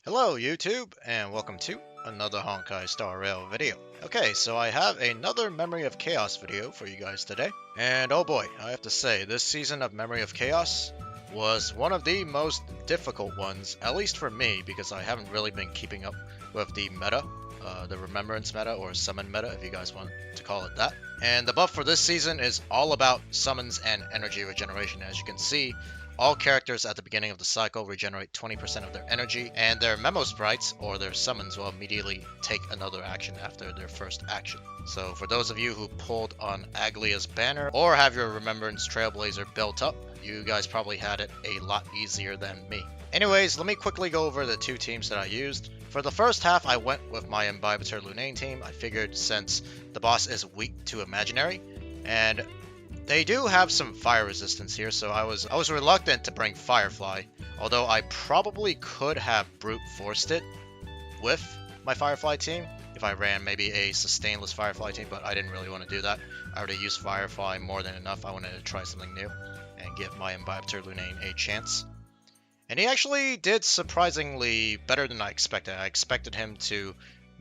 Hello YouTube, and welcome to another Honkai Star Rail video. Okay, so I have another Memory of Chaos video for you guys today. And oh boy, I have to say, this season of Memory of Chaos was one of the most difficult ones, at least for me, because I haven't really been keeping up with the meta, the Remembrance meta, or Summon meta, if you guys want to call it that. And the buff for this season is all about summons and energy regeneration. As you can see, all characters at the beginning of the cycle regenerate 20% of their energy, and their memo sprites, or their summons, will immediately take another action after their first action. So for those of you who pulled on Aglia's banner, or have your Remembrance Trailblazer built up, you guys probably had it a lot easier than me. Anyways, let me quickly go over the two teams that I used. For the first half, I went with my Imbibitor Lunane team. I figured since the boss is weak to Imaginary, and they do have some fire resistance here, so I was reluctant to bring Firefly, although I probably could have brute forced it with my Firefly team if I ran maybe a sustainless Firefly team, but I didn't really want to do that. I already used Firefly more than enough. I wanted to try something new and give my Imbibitor Lunane a chance. And he actually did surprisingly better than I expected. I expected him to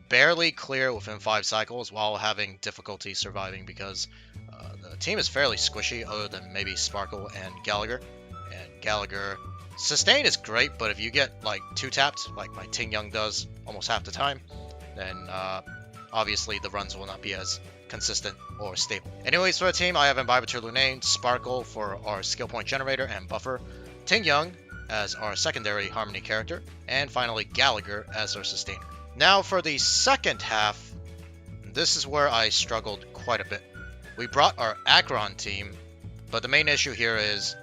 barely clear within 5 cycles while having difficulty surviving because the team is fairly squishy other than maybe Sparkle and Gallagher. And Gallagher, sustain is great, but if you get like 2-tapped, like my Ting Young does almost half the time, then obviously the runs will not be as consistent or stable. Anyways, for the team, I have Imbibitor Lunane, Sparkle for our skill point generator and buffer, Ting Young as our secondary Harmony character, and finally Gallagher as our sustainer. Now for the second half, this is where I struggled quite a bit. We brought our Acheron team, but the main issue here is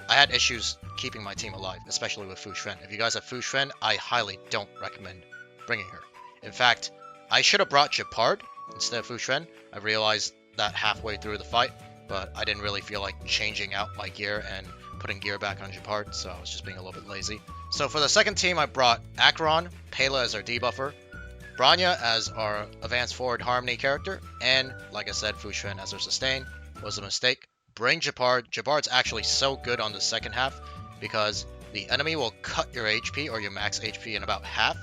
I had issues keeping my team alive, especially with Fu Xuan. If you guys have Fu Xuan, I highly don't recommend bringing her. In fact, I should have brought Gepard instead of Fu Xuan. I realized that halfway through the fight, but I didn't really feel like changing out my gear and putting gear back on Gepard, so I was just being a little bit lazy. So for the second team, I brought Acheron, Pela as our debuffer, Branya as our advanced forward Harmony character, and like I said, Fu Xuan as our sustain. Was a mistake. Bring Gepard. Gepard's actually so good on the second half because the enemy will cut your HP or your max HP in about half,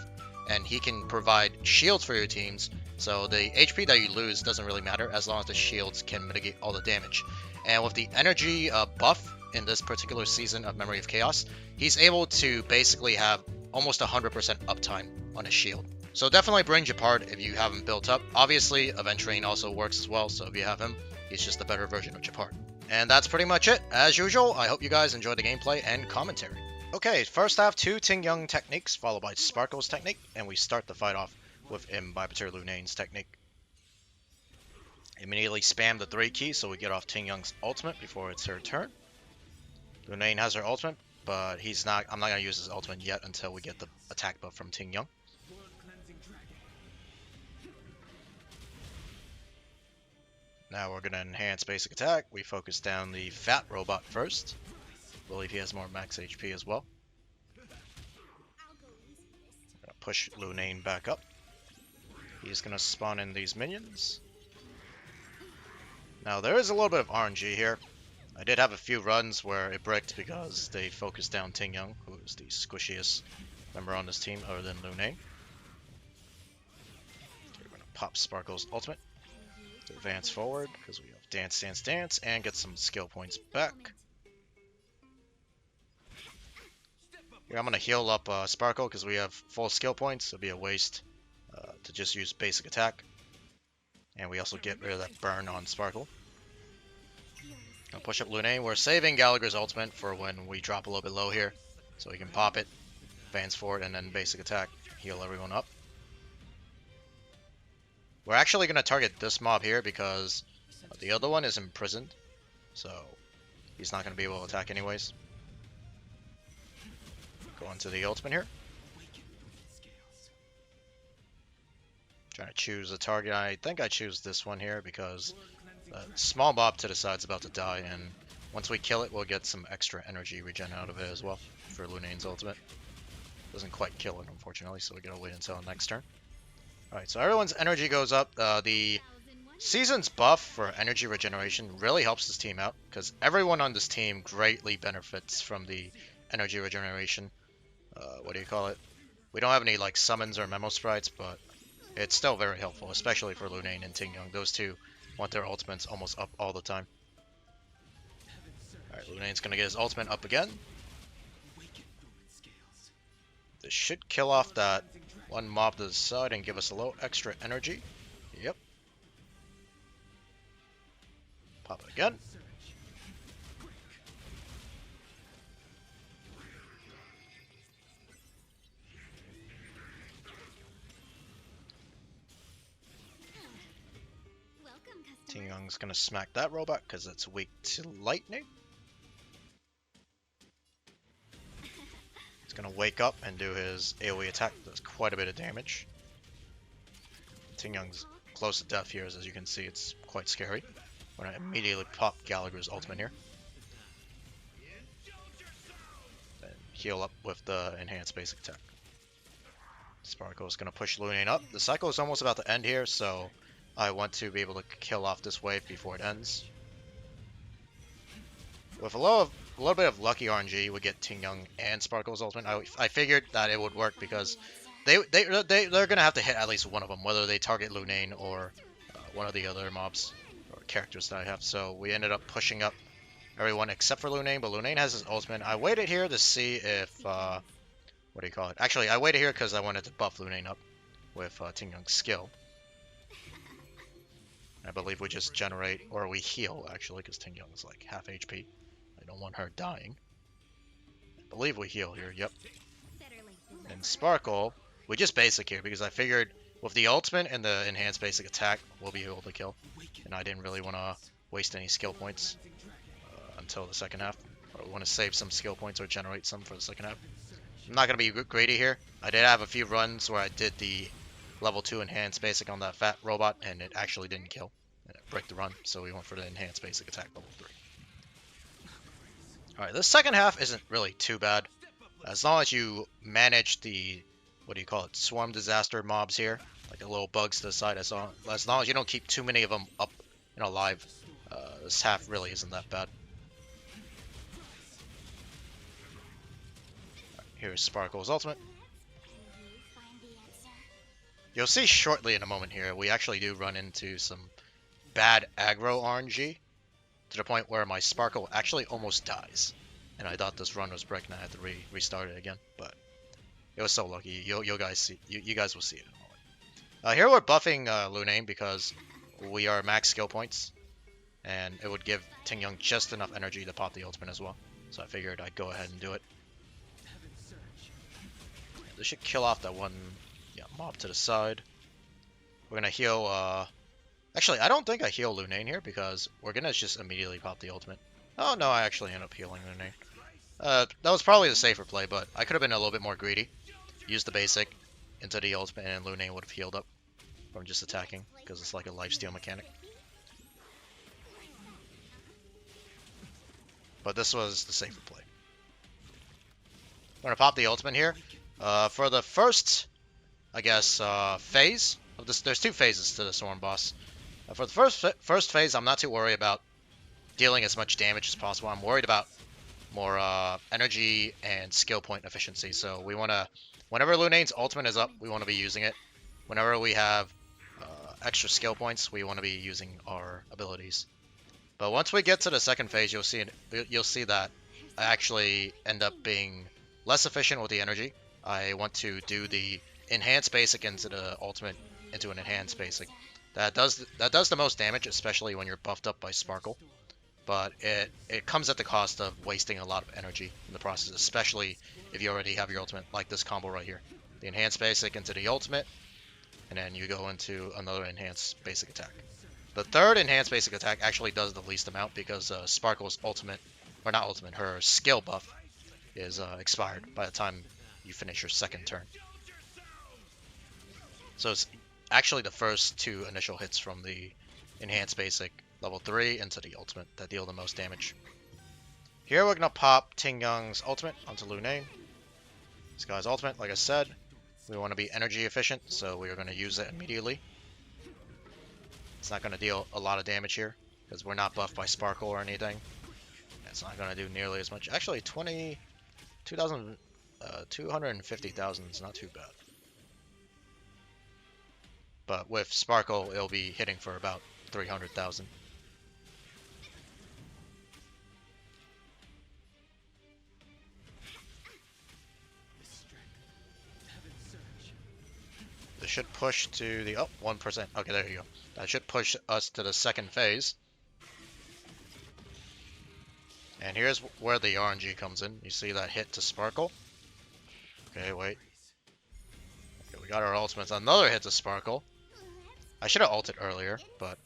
and he can provide shields for your teams, so the HP that you lose doesn't really matter as long as the shields can mitigate all the damage. And with the energy buff in this particular season of Memory of Chaos, he's able to basically have almost 100% uptime on his shield. So definitely bring Gepard if you have him built up. Obviously, Aventurine also works as well, so if you have him, he's just a better version of Gepard. And that's pretty much it. As usual, I hope you guys enjoyed the gameplay and commentary. Okay, first half, 2 Ting Young techniques, followed by Sparkle's technique, and we start the fight off with Imbibitor Lunane's technique. Immediately spam the 3 key so we get off Ting Young's ultimate before it's her turn. Lunane has her ultimate, but I'm not going to use his ultimate yet until we get the attack buff from Ting Young. Now we're going to enhance basic attack. We focus down the fat robot first. I believe he has more max HP as well. Gonna push Lunane back up. He's going to spawn in these minions. Now there is a little bit of RNG here. I did have a few runs where it bricked because they focused down Ting Young, who is the squishiest member on this team other than Lunane. We're going to pop Sparkle's ultimate. Advance forward because we have Dance, Dance, Dance, and get some skill points back. Here I'm going to heal up Sparkle because we have full skill points. It'll be a waste to just use basic attack. And we also get rid of that burn on Sparkle. I'll push up Lunane. We're saving Gallagher's ultimate for when we drop a little bit low here. So we can pop it, advance forward, and then basic attack. Heal everyone up. We're actually going to target this mob here because the other one is imprisoned. So he's not going to be able to attack anyways. Go into the ultimate here. Trying to choose a target. I think I choose this one here because the small mob to the side is about to die. And once we kill it, we'll get some extra energy regen out of it as well for Lunane's ultimate. Doesn't quite kill it, unfortunately, so we gotta wait until the next turn. Alright, so everyone's energy goes up. The season's buff for energy regeneration really helps this team out, because everyone on this team greatly benefits from the energy regeneration. What do you call it? We don't have any like summons or memo sprites, but it's still very helpful, especially for Lunane and Tingyung. Those two want their ultimates almost up all the time. Alright, Lunane's gonna get his ultimate up again. This should kill off that one mob to the side and give us a little extra energy. Yep. Pop it again. Tingyung's gonna smack that robot because it's weak to lightning. He's gonna wake up and do his AoE attack. Does quite a bit of damage. Tingyung's close to death here, as you can see. It's quite scary. We're gonna immediately pop Gallagher's ultimate here. Then heal up with the enhanced basic attack. Sparkle's gonna push Lunane up. The cycle is almost about to end here, so I want to be able to kill off this wave before it ends. With a little bit of lucky RNG, we get Tingyung and Sparkle's ultimate. I figured that it would work because they're gonna have to hit at least one of them, whether they target Lunane or one of the other mobs or characters that I have. So we ended up pushing up everyone except for Lunane, but Lunane has his ultimate. I waited here to see if what do you call it? Actually, I waited here because I wanted to buff Lunane up with Tingyung's skill. I believe we just generate, or we heal, actually, because Tingyung is like half HP. I don't want her dying. I believe we heal here, yep. And Sparkle, we just basic here, because I figured with the ultimate and the enhanced basic attack, we'll be able to kill. And I didn't really want to waste any skill points until the second half. Or want to save some skill points or generate some for the second half. I'm not going to be greedy here. I did have a few runs where I did the level 2 enhanced basic on that fat robot, and it actually didn't kill. And it break the run, so we went for the enhanced basic attack level 3. Alright, the second half isn't really too bad. As long as you manage the, what do you call it, swarm disaster mobs here, like the little bugs to the side, as long as you don't keep too many of them up and alive, this half really isn't that bad. Right, here's Sparkle's ultimate. You'll see shortly in a moment here, we actually do run into some bad aggro RNG to the point where my Sparkle actually almost dies. And I thought this run was breaking, I had to restart it again, but it was so lucky. You guys see, you guys will see it in a moment. Here we're buffing Lunane because we are max skill points, and it would give Tingyung just enough energy to pop the ultimate as well. So I figured I'd go ahead and do it. This should kill off that one mob to the side. We're gonna heal, actually, I don't think I heal Lunane here because we're gonna just immediately pop the ultimate. Oh no, I actually end up healing Lunane. That was probably the safer play, but I could have been a little bit more greedy. Use the basic into the ultimate and Lunane would have healed up from just attacking because it's like a lifesteal mechanic. But this was the safer play. I'm gonna pop the ultimate here. For the first, I guess, phase of this, there's two phases to the Swarm boss. For the first phase, I'm not too worried about dealing as much damage as possible. I'm worried about more energy and skill point efficiency. So we want to, whenever Lunane's ultimate is up, we want to be using it. Whenever we have extra skill points, we want to be using our abilities. But once we get to the second phase, you'll see that I actually end up being less efficient with the energy. I want to do the enhanced basic into the ultimate into an enhanced basic. That does the most damage, especially when you're buffed up by Sparkle. But it comes at the cost of wasting a lot of energy in the process, especially if you already have your ultimate, like this combo right here. The enhanced basic into the ultimate, and then you go into another enhanced basic attack. The third enhanced basic attack actually does the least amount because Sparkle's ultimate, or not ultimate, her skill buff is expired by the time you finish your second turn. So it's actually the first two initial hits from the enhanced basic level 3 into the ultimate that deal the most damage. Here we're going to pop Tingyung's ultimate onto Lunane. This guy's ultimate, like I said, we want to be energy efficient, so we are going to use it immediately. It's not going to deal a lot of damage here because we're not buffed by Sparkle or anything. It's not going to do nearly as much. Actually, 2,000 250,000 is not too bad. But with Sparkle, it'll be hitting for about 300,000. This should push to the... Oh, 1%. Okay, there you go. That should push us to the second phase. And here's where the RNG comes in. You see that hit to Sparkle? Okay, wait. Okay, we got our ultimates. Another hit to Sparkle. I should have ulted earlier, but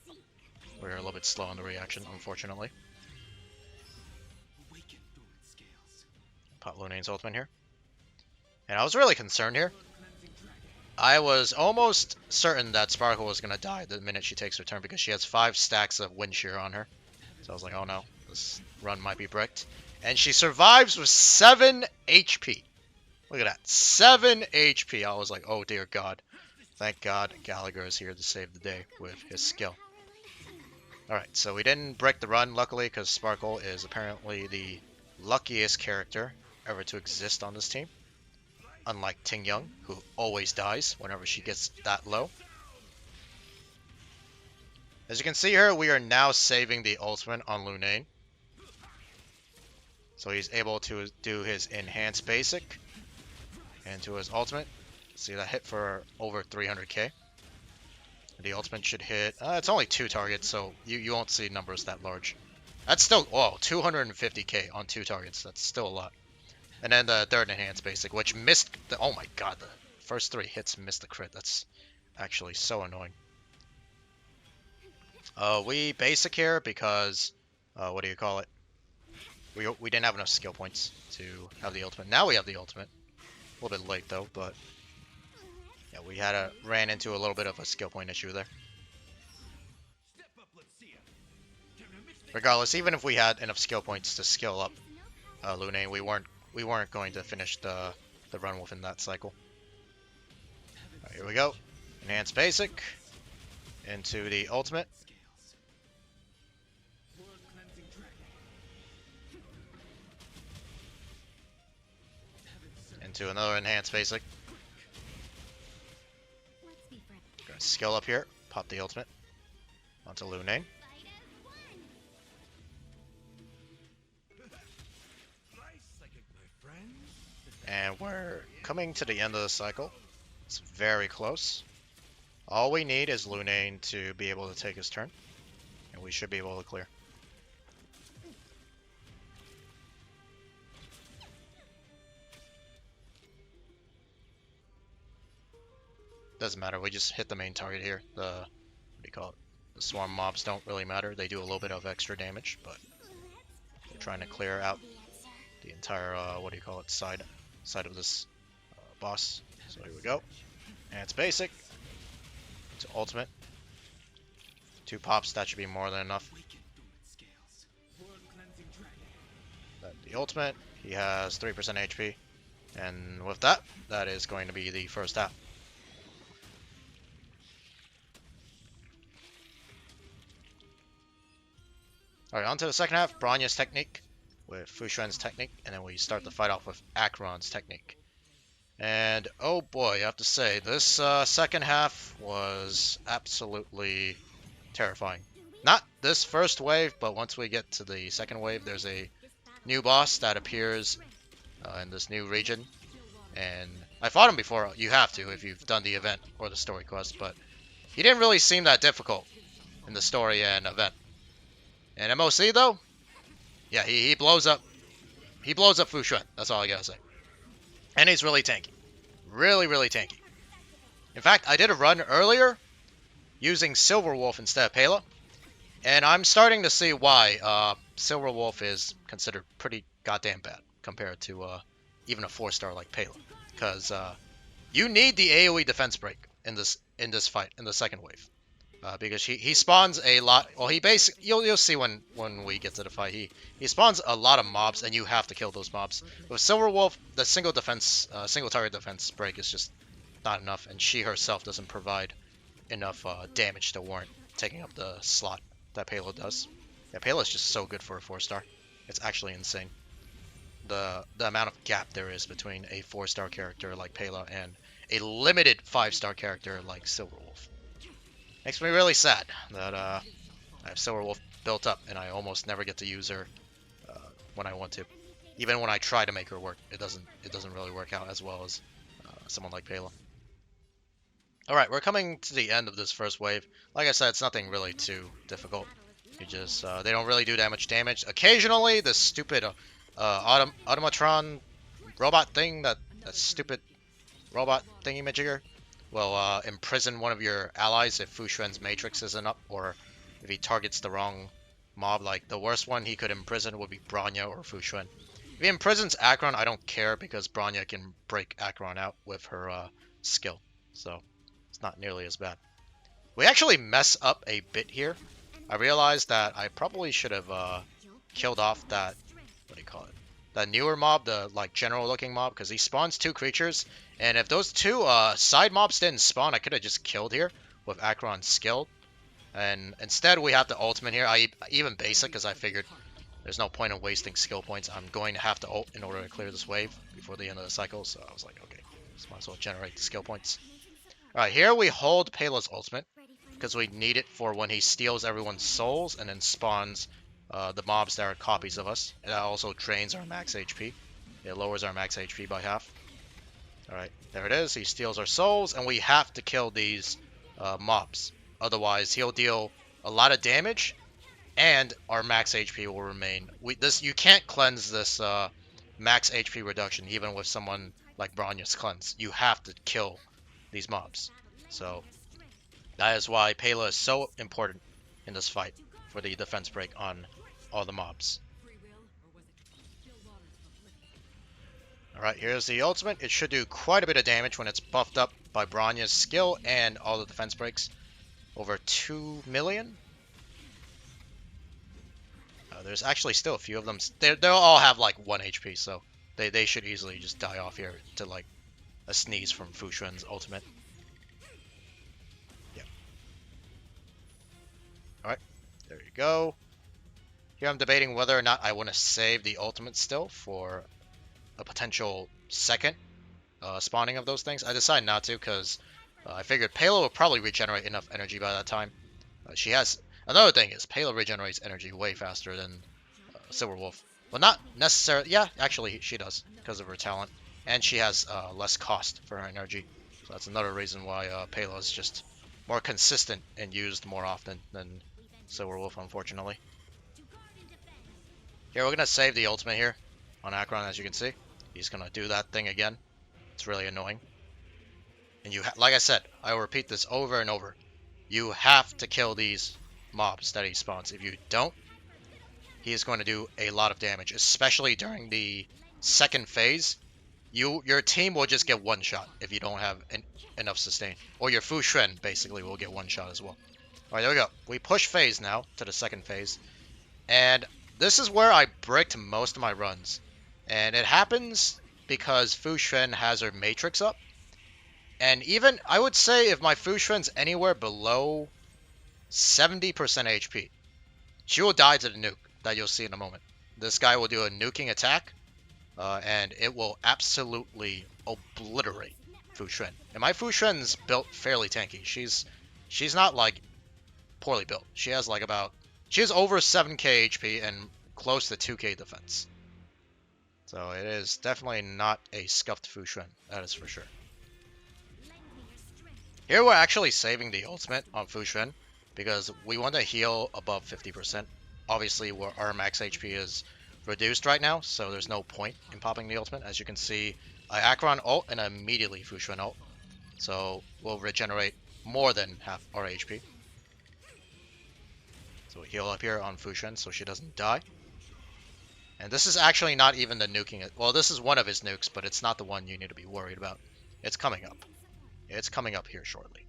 we were a little bit slow on the reaction, unfortunately. Pop Lunane's ultimate here. And I was really concerned here. I was almost certain that Sparkle was going to die the minute she takes her turn because she has 5 stacks of Wind Shear on her. So I was like, oh no, this run might be bricked. And she survives with 7 HP. Look at that, 7 HP. I was like, oh dear God. Thank God Gallagher is here to save the day with his skill. Alright, so we didn't break the run, luckily, because Sparkle is apparently the luckiest character ever to exist on this team. Unlike Ting Young, who always dies whenever she gets that low. As you can see here, we are now saving the ultimate on Lunane. So he's able to do his enhanced basic into his ultimate. See that hit for over 300k. The ultimate should hit... it's only 2 targets, so you won't see numbers that large. That's still... Whoa, 250k on 2 targets. That's still a lot. And then the third enhanced basic, which missed the... Oh my God, the first 3 hits missed the crit. That's actually so annoying. We basic here because... what do you call it? We didn't have enough skill points to have the ultimate. Now we have the ultimate. A little bit late though, but... Yeah, we ran into a little bit of a skill point issue there. Regardless, even if we had enough skill points to skill up Lunane, we weren't going to finish the run within that cycle. Right, here we go. Enhanced basic into the ultimate. Into another enhanced basic. Gonna skill up here, pop the ultimate onto Lunane. And we're coming to the end of the cycle. It's very close. All we need is Lunane to be able to take his turn, and we should be able to clear. Doesn't matter, we just hit the main target here. The, what do you call it? The swarm mobs don't really matter. They do a little bit of extra damage, but we're trying to clear out the entire, what do you call it, side of this boss. So here we go. And it's basic. It's ultimate. 2 pops, that should be more than enough. The ultimate, he has 3% HP. And with that, that is going to be the first half. Alright, on to the second half. Bronya's technique with Fu Xuan's technique, and then we start the fight off with Acheron's technique. And oh boy, I have to say, this second half was absolutely terrifying. Not this first wave, but once we get to the second wave, there's a new boss that appears in this new region. And I fought him before. You have to if you've done the event or the story quest, but he didn't really seem that difficult in the story and event. And MOC though, yeah, he blows up. He blows up Fu Xuan. That's all I gotta say. And he's really tanky. Really, really tanky. In fact, I did a run earlier using Silver Wolf instead of Pela. And I'm starting to see why Silver Wolf is considered pretty goddamn bad compared to even a 4-star like Pela. Because you need the AoE defense break in this fight, in the second wave. Because he spawns a lot. Well, he basically you'll see when we get to the fight. He spawns a lot of mobs, and you have to kill those mobs. With Silver Wolf, the single target defense break is just not enough, and she herself doesn't provide enough damage to warrant taking up the slot that Pela does. Yeah, Pela is just so good for a 4-star. It's actually insane. the amount of gap there is between a 4-star character like Pela and a limited 5-star character like Silverwolf. Makes me really sad that I have Silverwolf built up and I almost never get to use her when I want to. Even when I try to make her work, it doesn't really work out as well as someone like Pela. Alright, we're coming to the end of this first wave. Like I said, it's nothing really too difficult. You just, they don't really do that much damage. Occasionally, this stupid automatron robot thing, that stupid robot thingy-majigger, will imprison one of your allies if Fu Xuan's matrix isn't up, or if he targets the wrong mob. Like, the worst one he could imprison would be Bronya or Fu Xuan. If he imprisons Akron, I don't care, because Bronya can break Akron out with her skill. So, it's not nearly as bad. We actually mess up a bit here. I realized that I probably should have killed off that, what do you call it? That newer mob, the like general looking mob, because he spawns 2 creatures. And if those 2 side mobs didn't spawn, I could have just killed here with Akron's skill. And instead we have the ultimate here. I even basic because I figured there's no point in wasting skill points. I'm going to have to ult in order to clear this wave before the end of the cycle. So I was like, okay, just might as well generate the skill points. Alright, here we hold Pela's ultimate, because we need it for when he steals everyone's souls and then spawns the mobs that are copies of us. And that also drains our max HP. It lowers our max HP by half. Alright, there it is. He steals our souls, and we have to kill these mobs. Otherwise, he'll deal a lot of damage, and our max HP will remain. You can't cleanse this max HP reduction, even with someone like Bronya's cleanse. You have to kill these mobs. So that is why Pela is so important in this fight for the defense break on all the mobs. Alright, here's the ultimate. It should do quite a bit of damage when it's buffed up by Bronya's skill and all the defense breaks. Over 2 million. There's actually still a few of them. They'll all have like 1 HP, so they should easily just die off here to like a sneeze from Fu Xuan's ultimate. Yeah. Alright, there you go. Here I'm debating whether or not I want to save the ultimate still for a potential second spawning of those things. I decided not to because I figured Pela will probably regenerate enough energy by that time. She has... Another thing is, Pela regenerates energy way faster than Silverwolf. Well, not necessarily... Yeah, actually, she does, because of her talent. And she has less cost for her energy. So that's another reason why Pela is just more consistent and used more often than Silverwolf, unfortunately. Here, we're going to save the ultimate here on Akron, as you can see. He's going to do that thing again. It's really annoying. And like I said, I will repeat this over and over. You have to kill these mobs that he spawns. If you don't, he is going to do a lot of damage, especially during the second phase. Your team will just get 1 shot if you don't have enough sustain. Or your Fu Xuan basically will get 1 shot as well. Alright, there we go. We push phase now to the second phase. And this is where I bricked most of my runs. And it happens because Fu Xuan has her matrix up. And even, I would say, if my Fu Xuan's anywhere below 70% HP, she will die to the nuke that you'll see in a moment. This guy will do a nuking attack, and it will absolutely obliterate Fu Xuan. And my Fu Xuan's built fairly tanky. She's not, like, poorly built. She has, like, she has over 7k HP and close to 2k defense. So it is definitely not a scuffed Fu Xuan, that is for sure. Here we're actually saving the ultimate on Fu Xuan because we want to heal above 50%. Obviously, our max HP is reduced right now, so there's no point in popping the ultimate. As you can see, I Akron ult and immediately Fu Xuan ult. So we'll regenerate more than half our HP. So we heal up here on Fu Xuan so she doesn't die. And this is actually not even the nuking. Well, this is one of his nukes, but it's not the one you need to be worried about. It's coming up. It's coming up here shortly.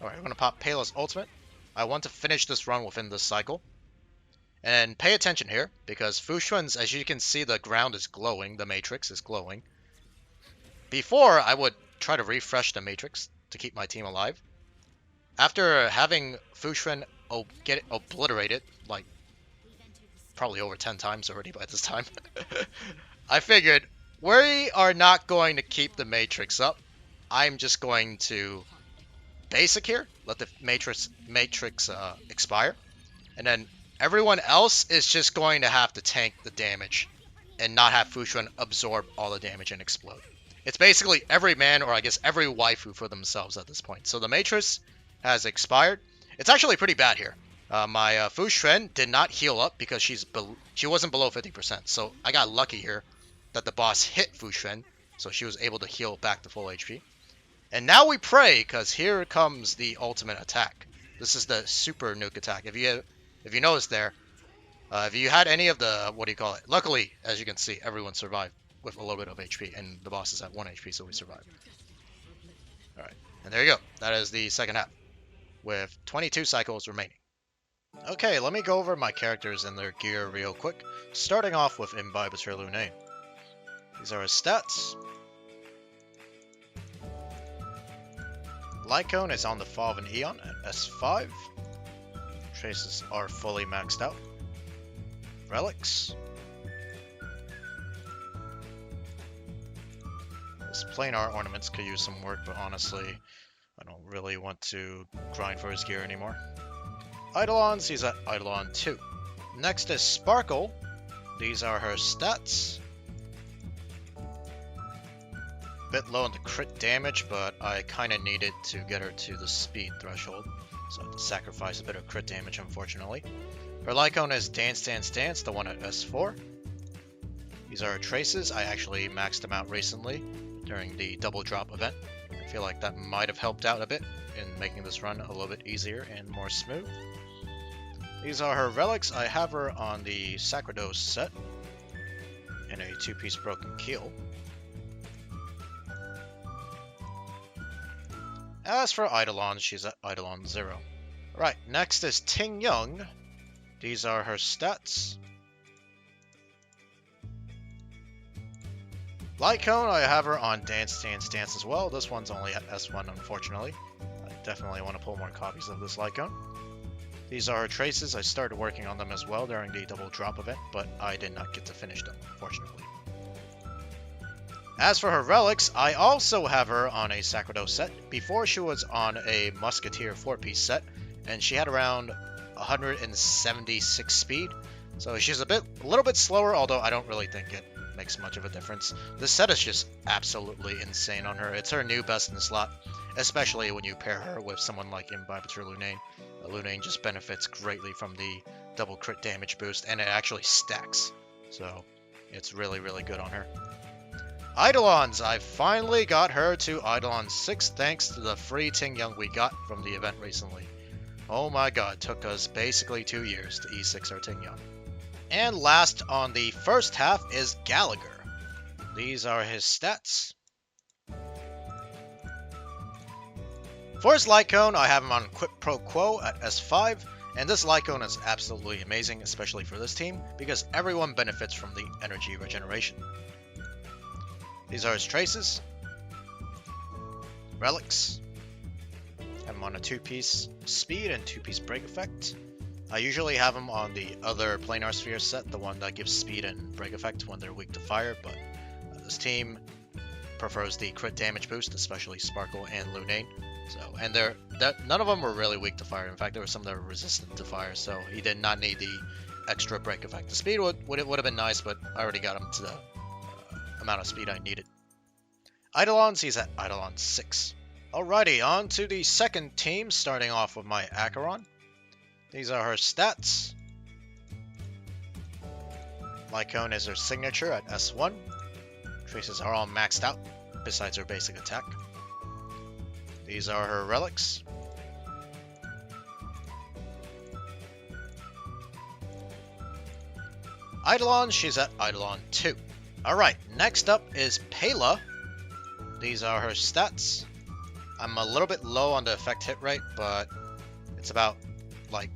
Alright, we're going to pop Pela's ultimate. I want to finish this run within this cycle. And pay attention here, because Fu Xuan's, as you can see, the ground is glowing. The matrix is glowing. Before, I would try to refresh the matrix to keep my team alive. After having Fu Xuan get obliterated, like probably over 10 times already by this time. I figured we are not going to keep the Matrix up. I'm just going to basic here, let the Matrix expire, and then everyone else is just going to have to tank the damage and not have Fushun absorb all the damage and explode. It's basically every man, or I guess every waifu for themselves at this point. So the Matrix has expired. It's actually pretty bad here. My Fushun did not heal up because she wasn't below 50%. So I got lucky here that the boss hit Fushun, so she was able to heal back to full HP. And now we pray, because here comes the ultimate attack. This is the super nuke attack. If you notice there, if you had any of the, what do you call it? Luckily, as you can see, everyone survived with a little bit of HP, and the boss is at 1 HP, so we survived. Alright, and there you go. That is the second half, with 22 cycles remaining. Okay, let me go over my characters and their gear real quick, starting off with Imbibitor Lunane. These are his stats. Lycone is on the Fall of an Eon at S5. Traces are fully maxed out. Relics. His planar ornaments could use some work, but honestly, I don't really want to grind for his gear anymore. Eidolons, he's at Eidolon 2. Next is Sparkle. These are her stats. Bit low on the crit damage, but I kind of needed to get her to the speed threshold, so I had to sacrifice a bit of crit damage, unfortunately. Her Lycone is Dance Dance Dance, the one at S4. These are her traces. I actually maxed them out recently during the double drop event. I feel like that might have helped out a bit in making this run a little bit easier and more smooth. These are her relics. I have her on the Sacrados set in a 2-piece broken keel. As for Eidolon, she's at Eidolon 0. Right, next is Ting Young. These are her stats. Lycone, I have her on Dance Dance Dance as well. This one's only at S1, unfortunately. I definitely want to pull more copies of this Lycone. These are her traces. I started working on them as well during the double drop event, but I did not get to finish them, unfortunately. As for her relics, I also have her on a Sacrados set. Before, she was on a Musketeer 4-piece set, and she had around 176 speed. So she's a little bit slower, although I don't really think it makes much of a difference. This set is just absolutely insane on her. It's her new best in the slot, especially when you pair her with someone like Imbibitor Lunane. Lunane just benefits greatly from the double crit damage boost, and it actually stacks. So it's really, really good on her. Eidolons, I finally got her to Eidolon 6 thanks to the free Ting Young we got from the event recently. Oh my god, took us basically 2 years to E6 our Ting Young. And last on the first half is Gallagher. These are his stats. For his Lycone, I have him on Quid Pro Quo at S5, and this Lycone is absolutely amazing, especially for this team, because everyone benefits from the energy regeneration. These are his traces. Relics. Have him on a 2-piece speed and 2-piece break effect. I usually have him on the other planar sphere set, the one that gives speed and break effect when they're weak to fire, but this team prefers the crit damage boost, especially Sparkle and Lunane. So, and none of them were really weak to fire. In fact, there were some that were resistant to fire, so he did not need the extra break effect. The speed would have been nice, but I already got him to the amount of speed I needed. Eidolons, he's at Eidolon 6. Alrighty, on to the second team, starting off with my Acheron. These are her stats. Lycone is her signature at S1. Traces are all maxed out, besides her basic attack. These are her relics. Eidolon, she's at Eidolon 2. Alright, next up is Pela. These are her stats. I'm a little bit low on the effect hit rate, but it's about like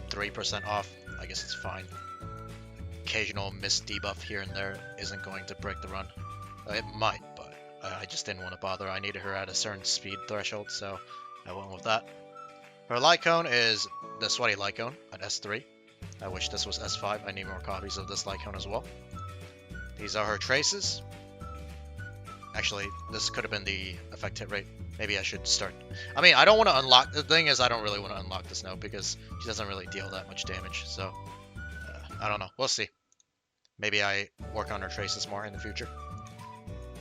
3% off. I guess it's fine. Occasional miss debuff here and there isn't going to break the run. It might, but I just didn't want to bother. I needed her at a certain speed threshold, so I went with that. Her Lycone is the Sweaty Lycone at S3. I wish this was S5. I need more copies of this Lycone as well. These are her traces. Actually, this could have been the effect hit rate. Maybe I should start. I mean, I don't want to unlock. The thing is, I don't really want to unlock this note because she doesn't really deal that much damage. So, I don't know. We'll see. Maybe I work on her traces more in the future.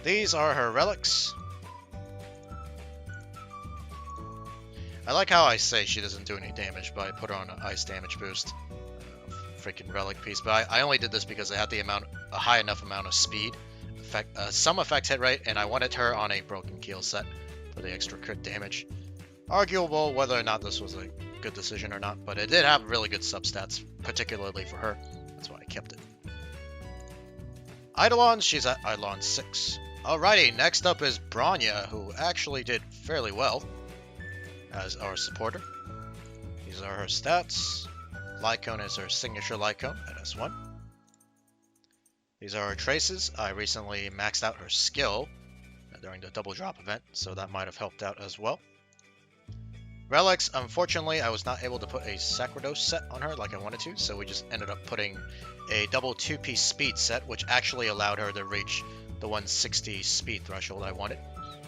These are her relics. I like how I say she doesn't do any damage, but I put her on an ice damage boost. Freaking relic piece. But I only did this because it had a high enough amount of speed, some effect hit rate, and I wanted her on a broken keel set for the extra crit damage. Arguable whether or not this was a good decision or not, but it did have really good substats, particularly for her. That's why I kept it. Eidolon, she's at Eidolon 6. Alrighty, next up is Bronya, who actually did fairly well as our supporter. These are her stats. Lycone is her signature Lycone at S1. These are her traces. I recently maxed out her skill during the double drop event, so that might have helped out as well. Relics, unfortunately, I was not able to put a Sacrados set on her like I wanted to, so we just ended up putting a double 2-piece speed set, which actually allowed her to reach the 160 speed threshold I wanted.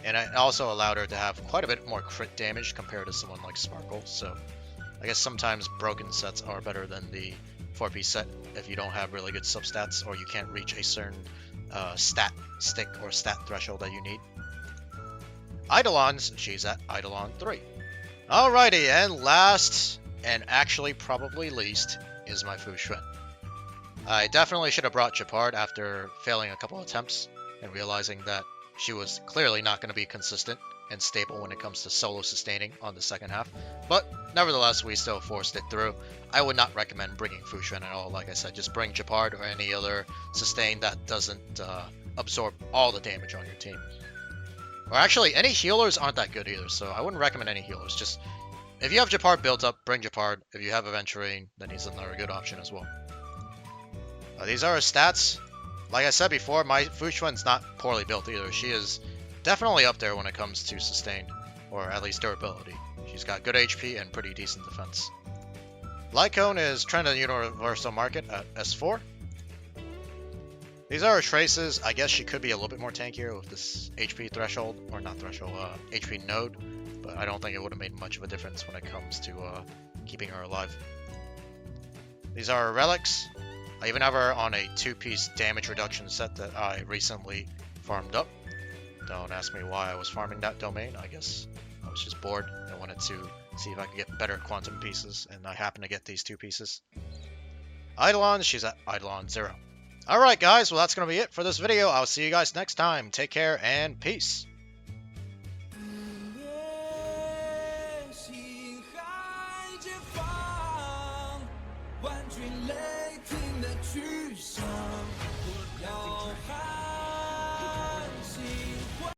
And it also allowed her to have quite a bit more crit damage compared to someone like Sparkle, so I guess sometimes broken sets are better than the 4-piece set if you don't have really good substats or you can't reach a certain stat stick or stat threshold that you need. Eidolons, she's at Eidolon 3. Alrighty, and last, and actually probably least, is my Fu Xuan. I definitely should have brought Gepard after failing a couple attempts and realizing that she was clearly not going to be consistent and stable when it comes to solo sustaining on the second half, but nevertheless, we still forced it through. I would not recommend bringing Fu Xuan at all. Like I said, just bring Gepard or any other sustain that doesn't absorb all the damage on your team. Or actually, any healers aren't that good either, so I wouldn't recommend any healers. Just, if you have Gepard built up, bring Gepard. If you have Aventurine, then he's another good option as well. These are her stats. Like I said before, my Fu Xuan's not poorly built either. She is definitely up there when it comes to sustain, or at least durability. She's got good HP and pretty decent defense. Lycone is trend in the universal market at S4. These are her traces. I guess she could be a little bit more tankier with this HP threshold, or not threshold, HP node, but I don't think it would have made much of a difference when it comes to keeping her alive. These are her relics. I even have her on a 2-piece damage reduction set that I recently farmed up. Don't ask me why I was farming that domain. I guess I was just bored. I wanted to see if I could get better quantum pieces, and I happened to get these 2 pieces. Eidolon, she's at Eidolon 0. Alright guys, well that's going to be it for this video. I'll see you guys next time. Take care and peace.